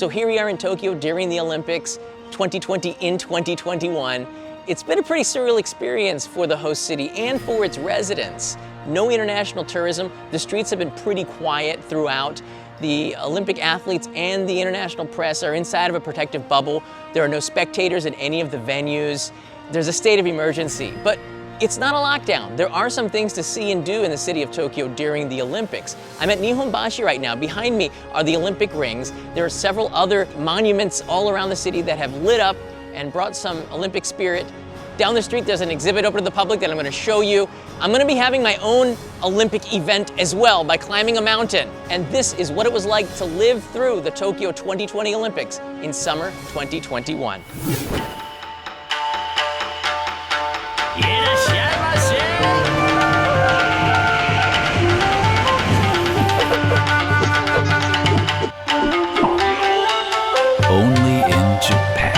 So here we are in Tokyo during the Olympics, 2020 in 2021. It's been a pretty surreal experience for the host city and for its residents. No international tourism. The streets have been pretty quiet throughout. The Olympic athletes and the international press are inside of a protective bubble. There are no spectators at any of the venues. There's a state of emergency, but it's not a lockdown. There are some things to see and do in the city of Tokyo during the Olympics. I'm at Nihonbashi right now. Behind me are the Olympic rings. There are several other monuments all around the city that have lit up and brought some Olympic spirit. Down the street, there's an exhibit open to the public that I'm going to show you. I'm going to be having my own Olympic event as well by climbing a mountain. And this is what it was like to live through the Tokyo 2020 Olympics in summer 2021. Only in Japan.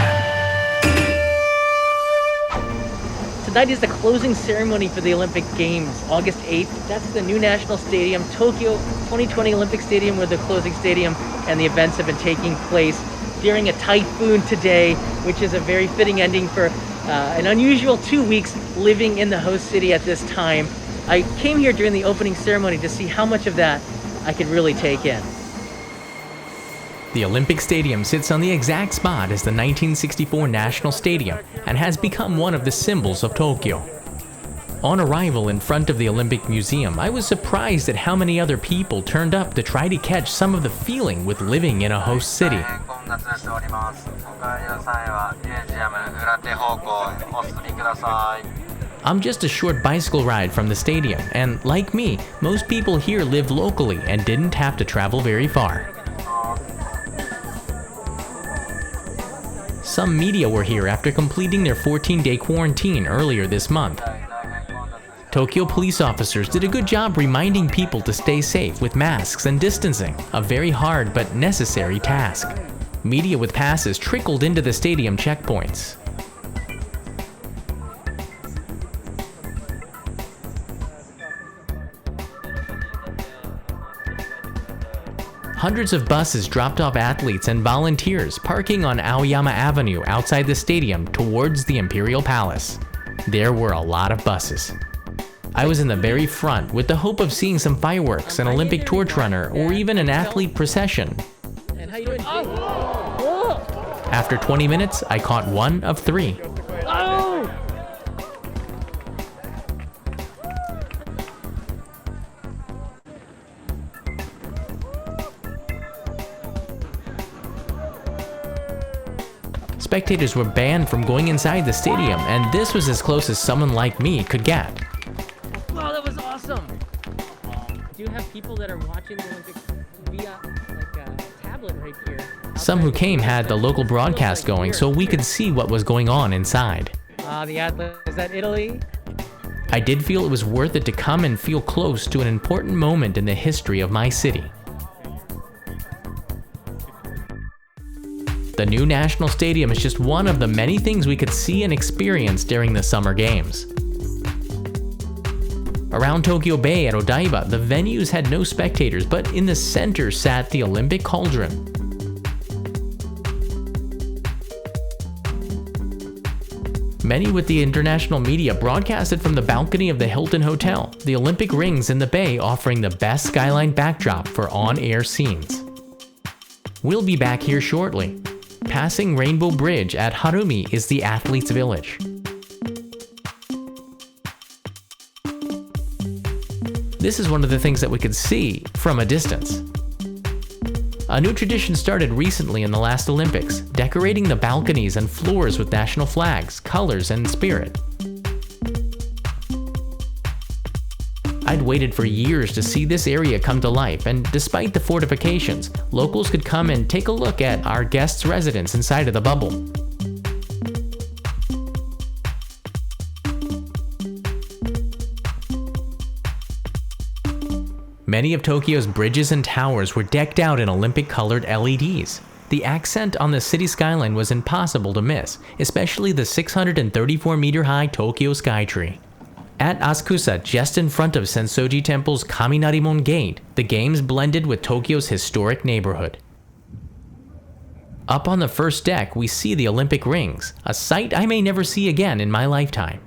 Tonight is the closing ceremony for the Olympic Games, August 8th. That's the new National Stadium, Tokyo 2020 Olympic Stadium, where the closing stadium and the events have been taking place during a typhoon today, which is a very fitting ending for an unusual 2 weeks living in the host city at this time. I came here during the opening ceremony to see how much of that I could really take in. The Olympic Stadium sits on the exact spot as the 1964 National Stadium and has become one of the symbols of Tokyo. On arrival in front of the Olympic Museum, I was surprised at how many other people turned up to try to catch some of the feeling with living in a host city. I'm just a short bicycle ride from the stadium, and like me, most people here live locally and didn't have to travel very far. Some media were here after completing their 14-day quarantine earlier this month. Tokyo police officers did a good job reminding people to stay safe with masks and distancing, a very hard but necessary task. Media with passes trickled into the stadium checkpoints. Hundreds of buses dropped off athletes and volunteers parking on Aoyama Avenue outside the stadium towards the Imperial Palace. There were a lot of buses. I was in the very front with the hope of seeing some fireworks, an Olympic torch runner, or even an athlete procession. After 20 minutes, I caught one of three. Spectators were banned from going inside the stadium, and this was as close as someone like me could get. Wow, that was awesome! Do you have people that are watching the Olympics via a tablet right here? Some who came had the local broadcast going so we could see what was going on inside. The athlete, is that Italy? I did feel it was worth it to come and feel close to an important moment in the history of my city. The new National Stadium is just one of the many things we could see and experience during the Summer Games. Around Tokyo Bay at Odaiba, the venues had no spectators, but in the center sat the Olympic Cauldron. Many with the international media broadcasted from the balcony of the Hilton Hotel, the Olympic rings in the bay offering the best skyline backdrop for on-air scenes. We'll be back here shortly. Passing Rainbow Bridge at Harumi is the athletes' village. This is one of the things that we could see from a distance. A new tradition started recently in the last Olympics, decorating the balconies and floors with national flags, colors, and spirit. I'd waited for years to see this area come to life, and despite the fortifications, locals could come and take a look at our guests' residence inside of the bubble. Many of Tokyo's bridges and towers were decked out in Olympic-colored LEDs. The accent on the city skyline was impossible to miss, especially the 634-meter-high Tokyo Skytree. At Asakusa, just in front of Sensoji Temple's Kaminarimon Gate, the games blended with Tokyo's historic neighborhood. Up on the first deck, we see the Olympic rings, a sight I may never see again in my lifetime.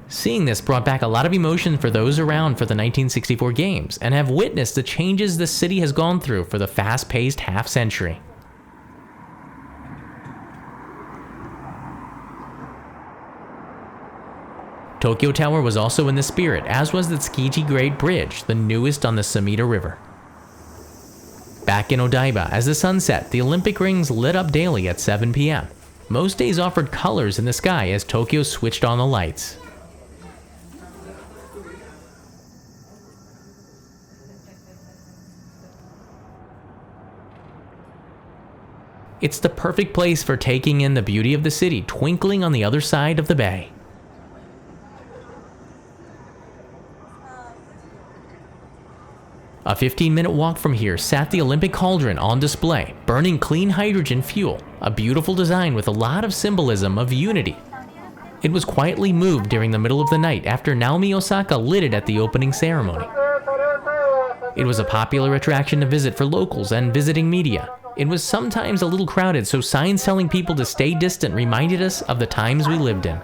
Seeing this brought back a lot of emotion for those around for the 1964 games and have witnessed the changes the city has gone through for the fast-paced half-century. Tokyo Tower was also in the spirit, as was the Tsukiji Great Bridge, the newest on the Sumida River. Back in Odaiba, as the sun set, the Olympic rings lit up daily at 7 p.m. Most days offered colors in the sky as Tokyo switched on the lights. It's the perfect place for taking in the beauty of the city twinkling on the other side of the bay. A 15-minute walk from here sat the Olympic Cauldron on display, burning clean hydrogen fuel, a beautiful design with a lot of symbolism of unity. It was quietly moved during the middle of the night after Naomi Osaka lit it at the opening ceremony. It was a popular attraction to visit for locals and visiting media. It was sometimes a little crowded, so signs telling people to stay distant reminded us of the times we lived in.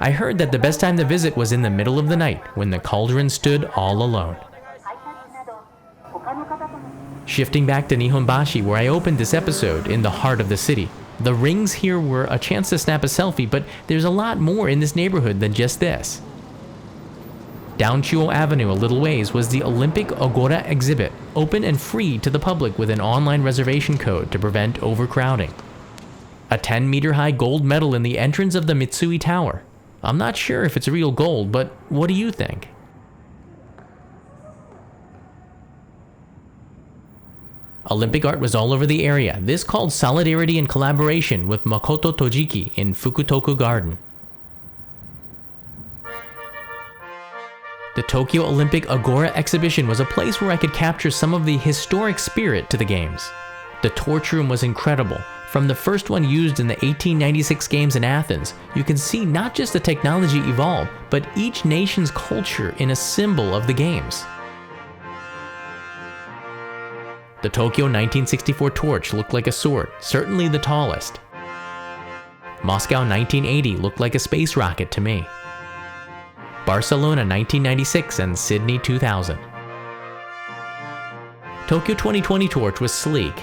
I heard that the best time to visit was in the middle of the night, when the Cauldron stood all alone. Shifting back to Nihonbashi, where I opened this episode, in the heart of the city. The rings here were a chance to snap a selfie, but there's a lot more in this neighborhood than just this. Down Chuo Avenue a little ways was the Olympic Agora exhibit, open and free to the public with an online reservation code to prevent overcrowding. A 10-meter-high gold medal in the entrance of the Mitsui Tower. I'm not sure if it's real gold, but what do you think? Olympic art was all over the area. This called solidarity and collaboration with Makoto Tojiki in Fukutoku Garden. The Tokyo Olympic Agora exhibition was a place where I could capture some of the historic spirit to the games. The torch room was incredible. From the first one used in the 1896 games in Athens, you can see not just the technology evolve, but each nation's culture in a symbol of the games. The Tokyo 1964 torch looked like a sword, certainly the tallest. Moscow 1980 looked like a space rocket to me. Barcelona 1996 and Sydney 2000. Tokyo 2020 torch was sleek.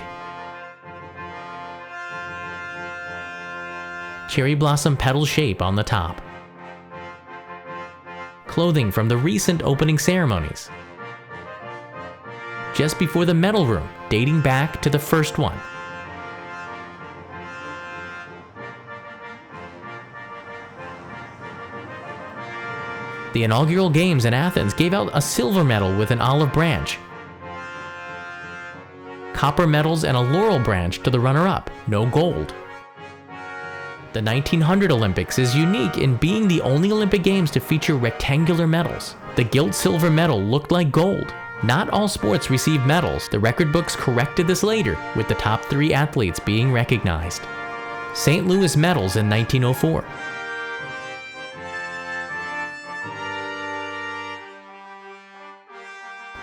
Cherry blossom petal shape on the top. Clothing from the recent opening ceremonies. Just before the medal room, dating back to the first one. The inaugural games in Athens gave out a silver medal with an olive branch, copper medals and a laurel branch to the runner-up, no gold. The 1900 Olympics is unique in being the only Olympic Games to feature rectangular medals. The gilt silver medal looked like gold. Not all sports received medals. The record books corrected this later, with the top 3 athletes being recognized. St. Louis medals in 1904.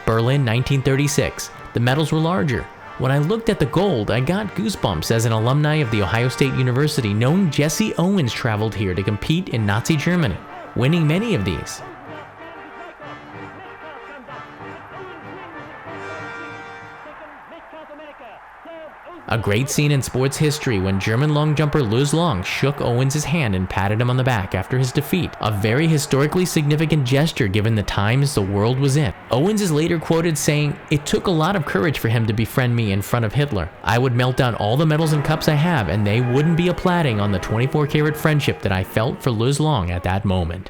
Berlin 1936. The medals were larger. When I looked at the gold, I got goosebumps as an alumni of The Ohio State University, knowing Jesse Owens traveled here to compete in Nazi Germany, winning many of these. A great scene in sports history when German long jumper Luz Long shook Owens' hand and patted him on the back after his defeat. A very historically significant gesture given the times the world was in. Owens is later quoted saying, "It took a lot of courage for him to befriend me in front of Hitler. I would melt down all the medals and cups I have and they wouldn't be applauding on the 24-karat friendship that I felt for Luz Long at that moment."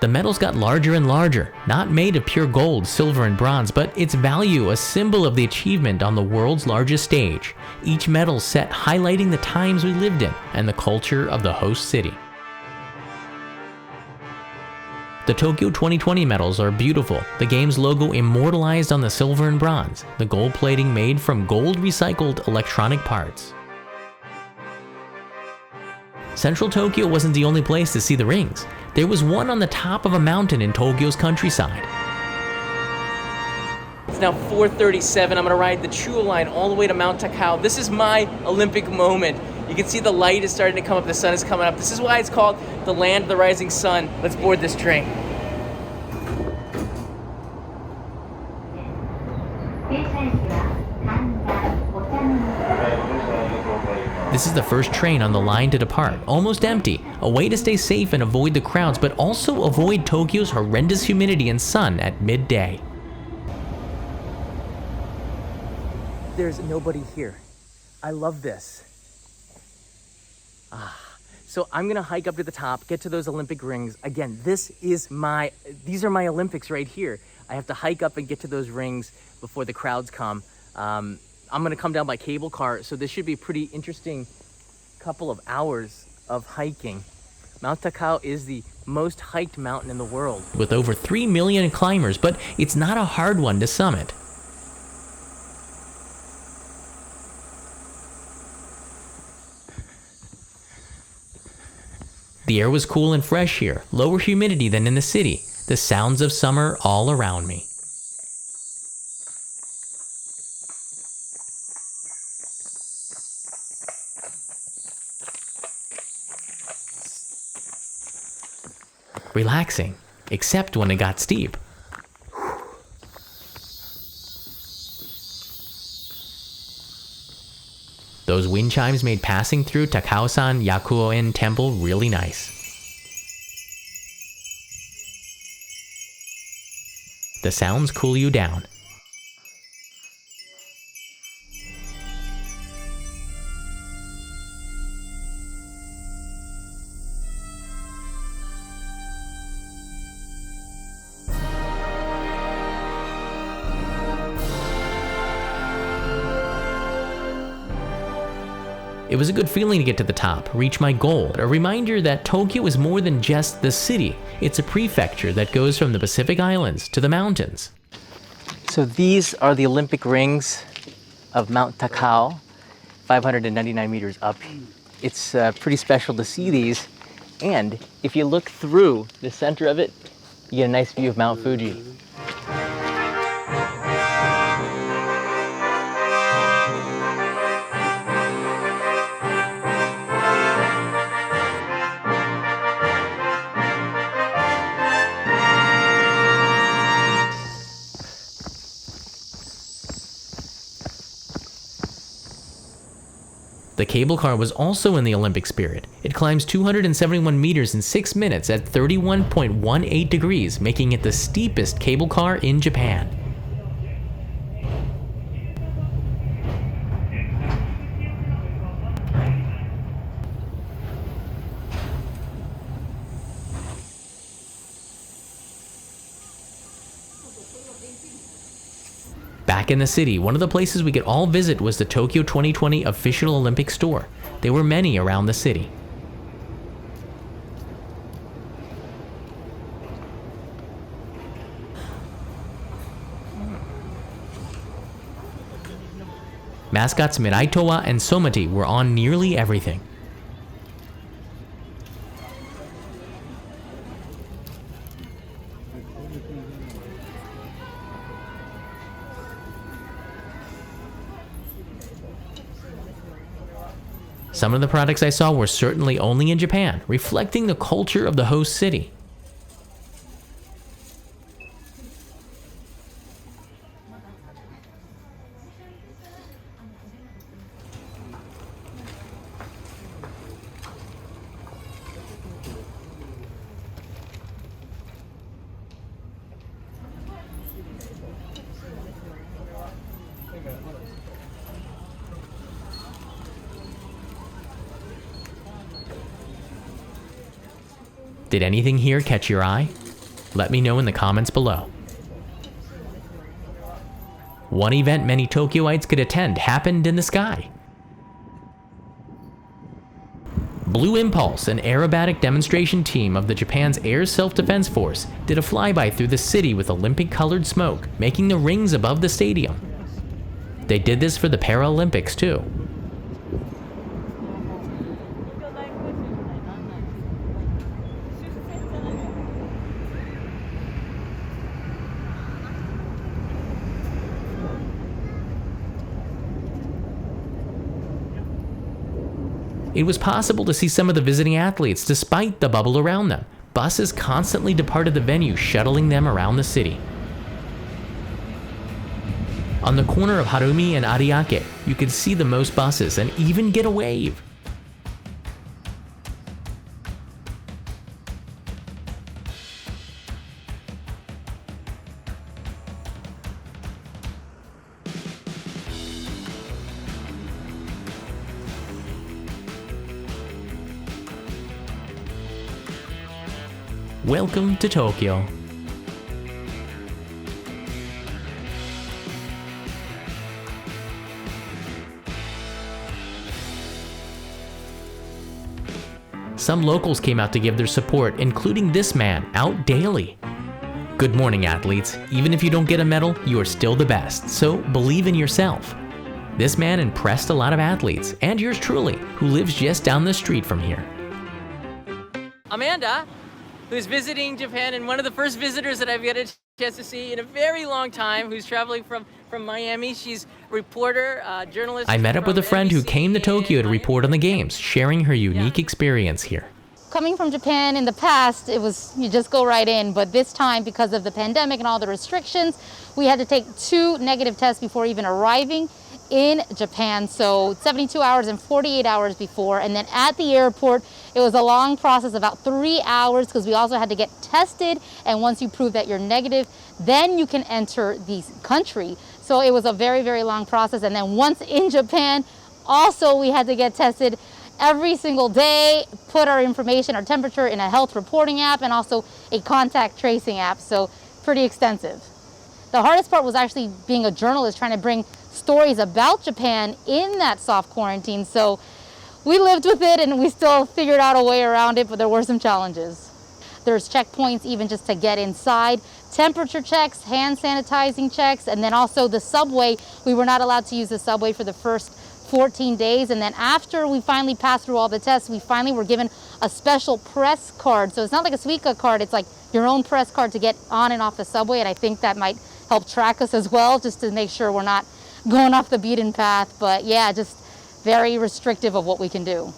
The medals got larger and larger, not made of pure gold, silver, and bronze, but its value a symbol of the achievement on the world's largest stage. Each medal set highlighting the times we lived in and the culture of the host city. The Tokyo 2020 medals are beautiful, the game's logo immortalized on the silver and bronze, the gold plating made from gold recycled electronic parts. Central Tokyo wasn't the only place to see the rings. There was one on the top of a mountain in Tokyo's countryside. now 4:37. I'm gonna ride the Chuo line all the way to Mount Takao. This is my Olympic moment. You can see the light is starting to come up, the sun is coming up. This is why it's called the land of the rising sun. Let's board this train. This is the first train on the line to depart, almost empty, a way to stay safe and avoid the crowds, but also avoid Tokyo's horrendous humidity and sun at midday. There's nobody here. I love this. So I'm gonna hike up to the top, get to those Olympic rings. Again, these are my Olympics right here. I have to hike up and get to those rings before the crowds come. I'm gonna come down by cable car, so this should be a pretty interesting couple of hours of hiking. Mount Takao is the most hiked mountain in the world. With over 3 million climbers, but it's not a hard one to summit. The air was cool and fresh here, lower humidity than in the city. The sounds of summer all around me. Relaxing, except when it got steep. Those wind chimes made passing through Takao-san Yakuo-in Temple really nice. The sounds cool you down. It was a good feeling to get to the top, reach my goal, a reminder that Tokyo is more than just the city. It's a prefecture that goes from the Pacific Islands to the mountains. So these are the Olympic rings of Mount Takao, 599 meters up. It's pretty special to see these. And if you look through the center of it, you get a nice view of Mount Fuji. The cable car was also in the Olympic spirit. It climbs 271 meters in 6 minutes at 31.18 degrees, making it the steepest cable car in Japan. Back in the city, one of the places we could all visit was the Tokyo 2020 official Olympic store. There were many around the city. Mascots Miraitowa and Somati were on nearly everything. Some of the products I saw were certainly only in Japan, reflecting the culture of the host city. Did anything here catch your eye? Let me know in the comments below. One event many Tokyoites could attend happened in the sky. Blue Impulse, an aerobatic demonstration team of the Japan's Air Self-Defense Force, did a flyby through the city with Olympic-colored smoke, making the rings above the stadium. They did this for the Paralympics too. It was possible to see some of the visiting athletes despite the bubble around them. Buses constantly departed the venue, shuttling them around the city. On the corner of Harumi and Ariake, you could see the most buses and even get a wave. Welcome to Tokyo. Some locals came out to give their support, including this man, out daily. Good morning, athletes. Even if you don't get a medal, you are still the best, so believe in yourself. This man impressed a lot of athletes, and yours truly, who lives just down the street from here. Amanda, who's visiting Japan and one of the first visitors that I've got a chance to see in a very long time, who's traveling from Miami. She's a reporter, journalist. I met up with a friend who came to Tokyo to report on the games, sharing her unique Yeah. experience here. Coming from Japan in the past, it was you just go right in, but this time because of the pandemic and all the restrictions, we had to take 2 negative tests before even arriving in Japan. So 72 hours and 48 hours before, and then at the airport, it was a long process, about 3 hours, because we also had to get tested, and once you prove that you're negative, then you can enter the country. So it was a very, very long process, and then once in Japan, also we had to get tested every single day, put our information, our temperature in a health reporting app, and also a contact tracing app, so pretty extensive. The hardest part was actually being a journalist, trying to bring stories about Japan in that soft quarantine. So we lived with it and we still figured out a way around it, but there were some challenges. There's checkpoints even just to get inside, temperature checks, hand sanitizing checks, and then also the subway. We were not allowed to use the subway for the first 14 days. And then after we finally passed through all the tests, we finally were given a special press card. So it's not like a Suica card, it's like your own press card to get on and off the subway. And I think that might help track us as well, just to make sure we're not going off the beaten path. But yeah, just very restrictive of what we can do.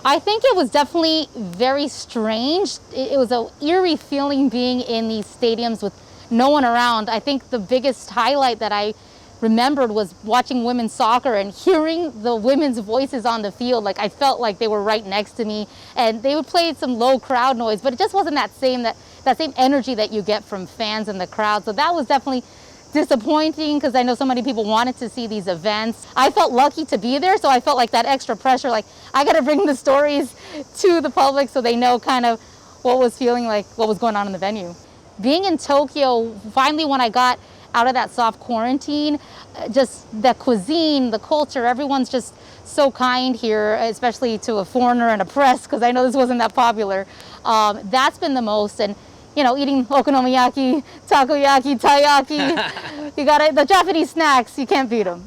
I think it was definitely very strange. It was an eerie feeling being in these stadiums with no one around. I think the biggest highlight that I remembered was watching women's soccer and hearing the women's voices on the field. Like I felt like they were right next to me, and they would play some low crowd noise, but it just wasn't that same energy that you get from fans in the crowd. So that was definitely disappointing, because I know so many people wanted to see these events. I felt lucky to be there, so I felt like that extra pressure, like I gotta bring the stories to the public so they know kind of what was feeling like, what was going on in the venue. Being in Tokyo, finally when I got out of that soft quarantine, just the cuisine, the culture, everyone's just so kind here, especially to a foreigner and a press, because I know this wasn't that popular. That's been the most. And you know, eating okonomiyaki, takoyaki, taiyaki, you got it. The Japanese snacks, you can't beat them.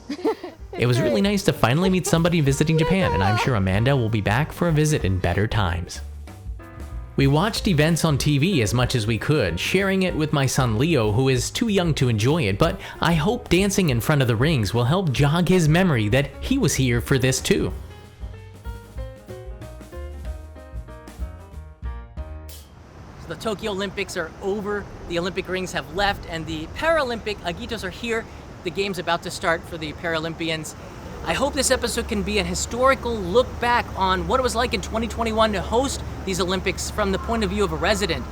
It was really nice to finally meet somebody visiting Japan, and I'm sure Amanda will be back for a visit in better times. We watched events on TV as much as we could, sharing it with my son Leo, who is too young to enjoy it, but I hope dancing in front of the rings will help jog his memory that he was here for this too. The Tokyo Olympics are over, the Olympic rings have left, and the Paralympic agitos are here. The game's about to start for the Paralympians. I hope this episode can be a historical look back on what it was like in 2021 to host these Olympics from the point of view of a resident.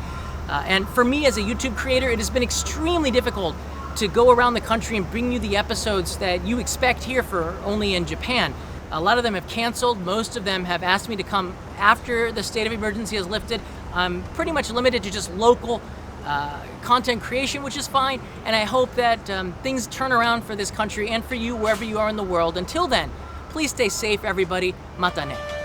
And for me as a YouTube creator, it has been extremely difficult to go around the country and bring you the episodes that you expect here for only in Japan. A lot of them have canceled. Most of them have asked me to come after the state of emergency is lifted. I'm pretty much limited to just local content creation, which is fine. And I hope that things turn around for this country and for you wherever you are in the world. Until then, please stay safe, everybody. Mata ne.